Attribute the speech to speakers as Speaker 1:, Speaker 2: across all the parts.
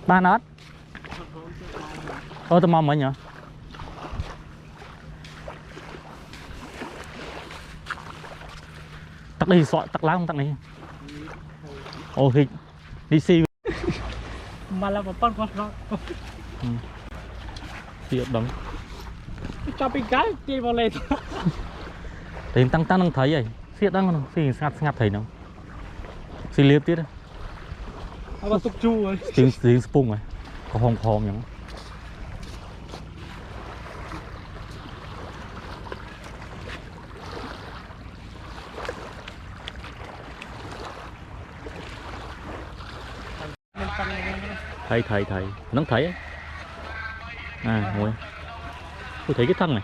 Speaker 1: ba nát ô tao mong mấy nhở tắc đi sọ tắc lá không tắc này ô thì đi xì
Speaker 2: mà là một con đó
Speaker 1: tiệm đóng
Speaker 2: cho bị cái chi vào lên
Speaker 1: tìm tăng tăng đang thấy vậy xiết đang không xì ngặt thấy nào xì liếp tiết đấy
Speaker 2: nó tục chu rồi
Speaker 1: tiếng spung rồi có hòm nhỉ thầy nó thấy ấy. À ngồi tôi thấy cái thân này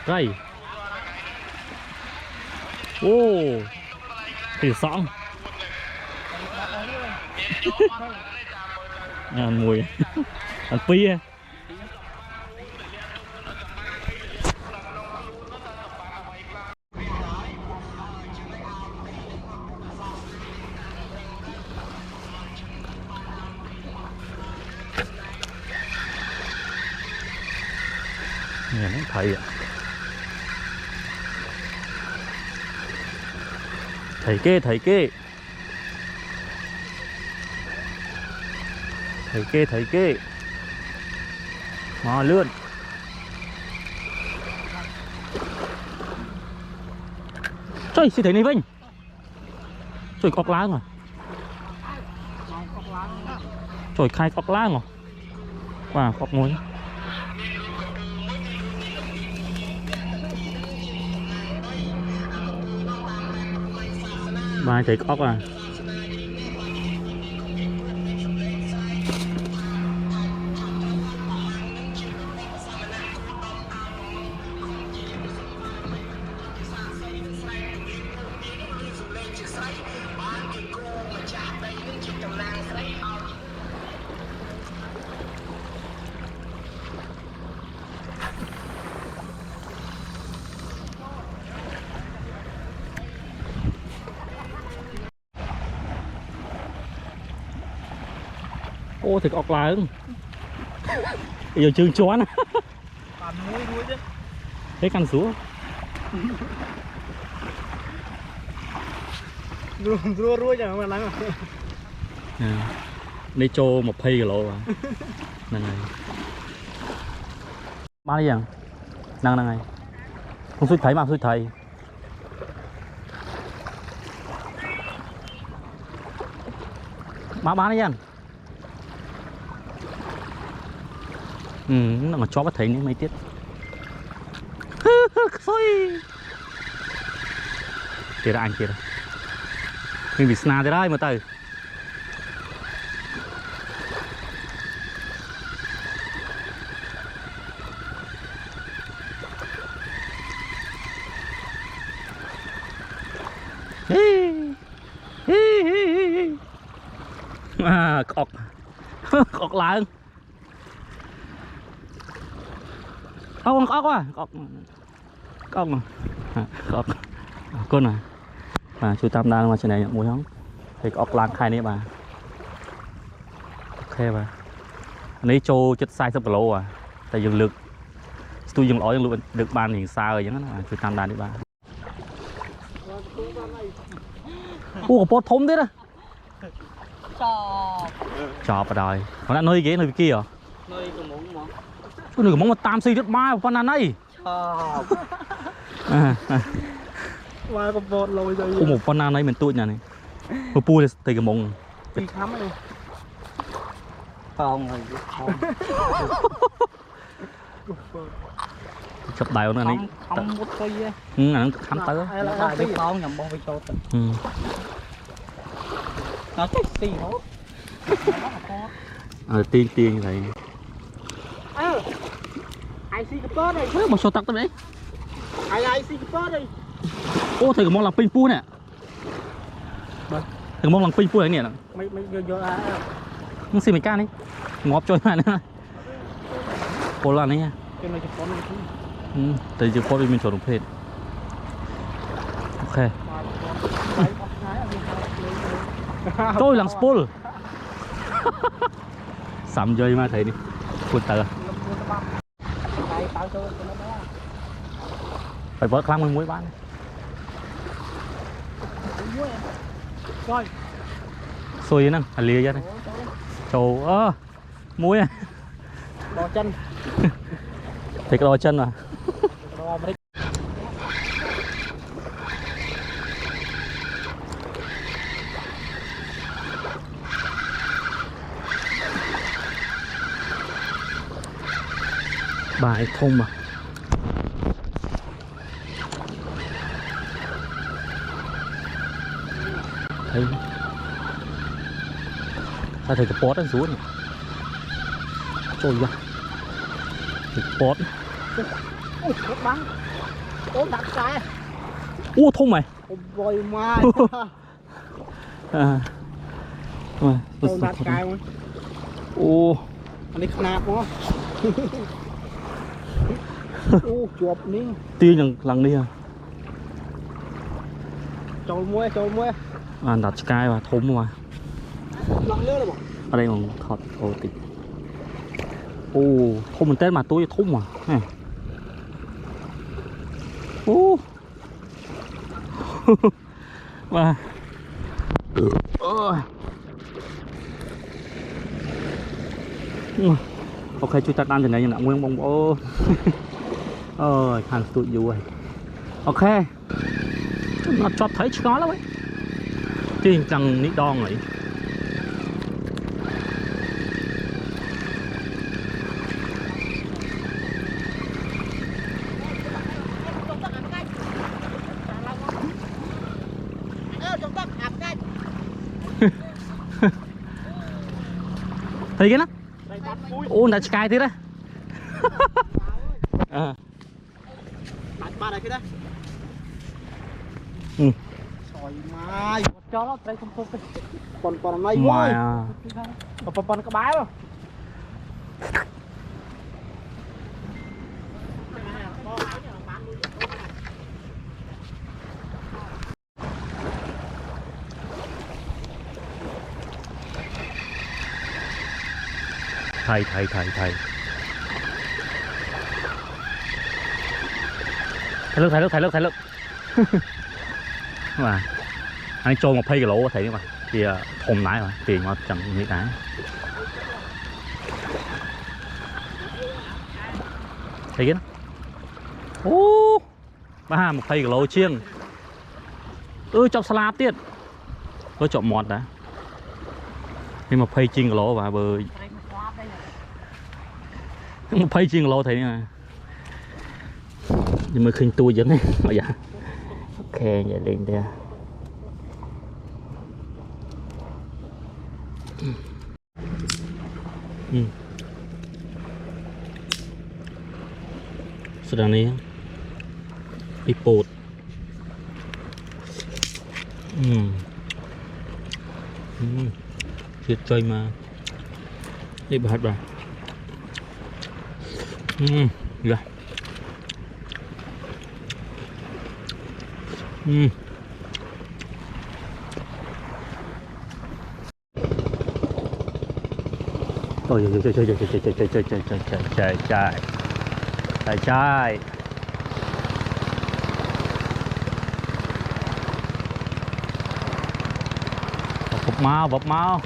Speaker 1: ray ô thì sõng ăn mùi ăn pi nghe nó thầy ạ thầy kê mò lươn trời xin thấy này vinh trời cọc lá rồi trời khai cọc lá rồi và cọc ngồi ba chạy ốc à ô thì ọc lá không bây giờ chương chón thế căn xuống
Speaker 2: rua chẳng mà lắng
Speaker 1: đi cho một phi lộ à này bán đi chẳng năng này không suy thấy mà suy thấy bán đi chẳng nó mà cho bắt thấy những mấy tiết kìa ra anh kìa đây mình bị sna thế đấy mà tay à cọc cọc lại không ốc à cọc cọc con này và chú Tam đang mà trên này nhận mùi không thì ốc lang khai này bà ok bà lấy cho chất sai sắp lô à tại dừng lực tôi dừng lõi dừng lực được bàn hình xa rồi chẳng chú Tam đang đi bà ô có thốn thế đó chọp vào đời còn đã nơi ghế nơi kia à
Speaker 2: nơi có muốn mà
Speaker 1: cái này có mà tam si rất mai con ăn ấy
Speaker 2: qua có bột lôi rồi
Speaker 1: một con ăn ấy mình tụi nhà này một pu thì cái mông
Speaker 2: đi khám đi không rồi không
Speaker 1: chụp đại nó này
Speaker 2: không một cây
Speaker 1: nó khám tới
Speaker 2: là cái con nhầm bông cho nó chết xì hốt
Speaker 1: tiên này
Speaker 2: ai xì cái bớt này
Speaker 1: một số tắc tới đấy
Speaker 2: ai xì cái bớt đi
Speaker 1: ô thầy có mong làm pin pu nè thầy mong làm pin pu này nè
Speaker 2: mấy vô
Speaker 1: nó xin mình can đi ngọt cho này nữa cô làm đấy nha tại vì cô đi mình chọn đồng phết ok trôi lằng spool sắm dây mà thấy đi phụt tờ phải vớt khăn mình muối bán
Speaker 2: Rồi.
Speaker 1: xôi nè hạt lìa ra đây trầu muối à
Speaker 2: Đo chân.
Speaker 1: thấy cái đo chân à
Speaker 2: Đo mà
Speaker 1: bài thông mà thấy sao thấy cái pot nó xuống trôi ra cái pot
Speaker 2: Rất bắn. Ố đặt cái.
Speaker 1: ô thông mày
Speaker 2: Ôi vôi mai.
Speaker 1: à mà
Speaker 2: Ố đặt cái mà.
Speaker 1: ô
Speaker 2: Anh đi khăn nạp không? Ô chuột ní.
Speaker 1: tiên lần đi à
Speaker 2: Trôi muối.
Speaker 1: đặt sky và thông mà
Speaker 2: Lặng nữa rồi bỏ.
Speaker 1: ở đây còn thọt ô tịt ô thông mình tên mà tôi thông mà nè ô và ok chui ta tan thì này như là nguyên bông ô thằng tụi vui ok nó chọt thấy khó lắm ấy chứ chẳng nít đo ấy thấy cái nó ô đã sky thế đấy
Speaker 2: Ba đây cái đấy.
Speaker 1: ừ
Speaker 2: Sỏi mai. Cho nó đây không. Còn này
Speaker 1: ngoài
Speaker 2: Còn có bái không?
Speaker 1: thầy lúc mà anh cho một phay cái lỗ thấy mà thì thùng nãy mà tiền mà chẳng nghĩ nãy thấy cái ô ba một phay cái lỗ chiêng chọc salad tiết có chọn mọt đã nhưng mà phay chiên cái lỗ và bờ một phay chiên cái lỗ thấy mà nhưng mà khinh tôi dẫn này mà dạ ok vậy lên đây sedang ni pipot chết chơi mà đi bật vào dạ ôi trời bọc máu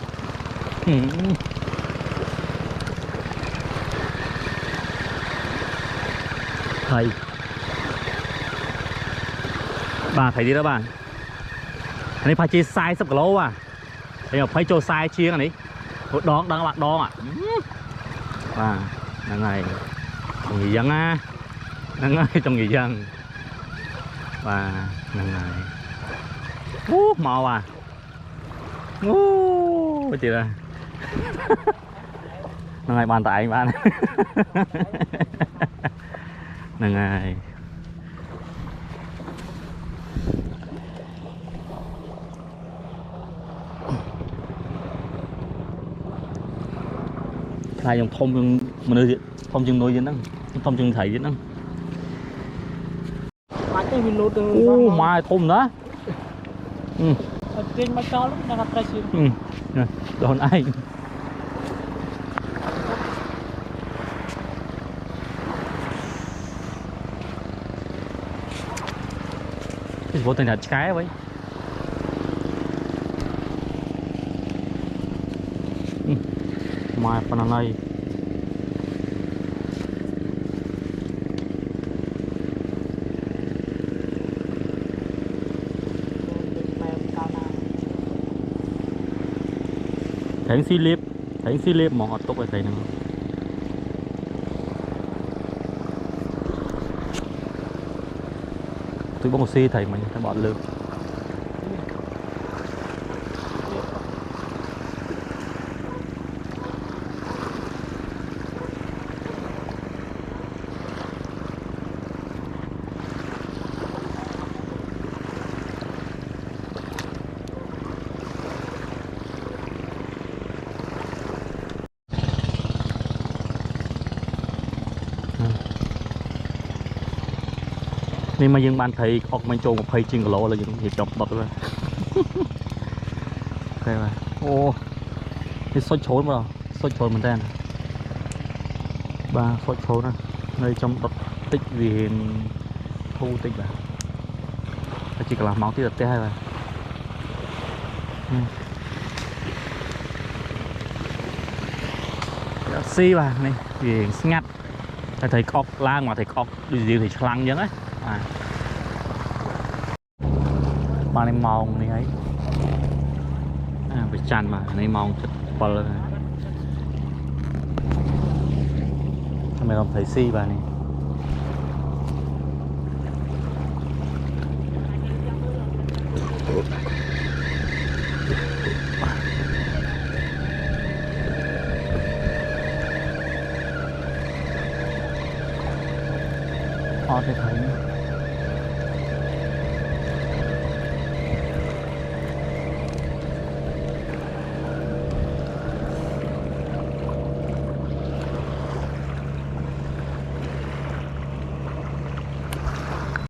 Speaker 1: thầy bà thầy đi đó bạn anh ấy phải chia sai sắp cả lô à anh phải cho sai chia anh ấy đón đang bạn đón à đang này trong người dân á đang ngay trong người dân và đang này màu à chị ra đang ngày bàn tại anh bạn đang ngày hai dòng thông mình thông chừng nuôi vậy đó thông chừng thầy vậy đó mai thông đó
Speaker 2: trên mà cho lúc nào tay xuyên
Speaker 1: đồn anh cái vô tình là trái vậy mà phần này thấy xí liếp mong ở tốt cái này tôi bông xi thầy mình ta bọn lượt nên mà dân ban thầy ọc mình trộn một phây trên lỗ là dân hiệp đọc bật rồi đây mà ô cái sốt chối mà sốt chối mình tên ba sốt chối nè nơi trong đập tích vì thu tích là chỉ cần làm máu tí đập té hay là xi bà này vì ngắt thầy ọc lang mà thầy ọc gì thì lăng giống ấy mà này màu này ấy phải chăn mà này màu chất bờ này mày làm thầy si bà này thầy thấy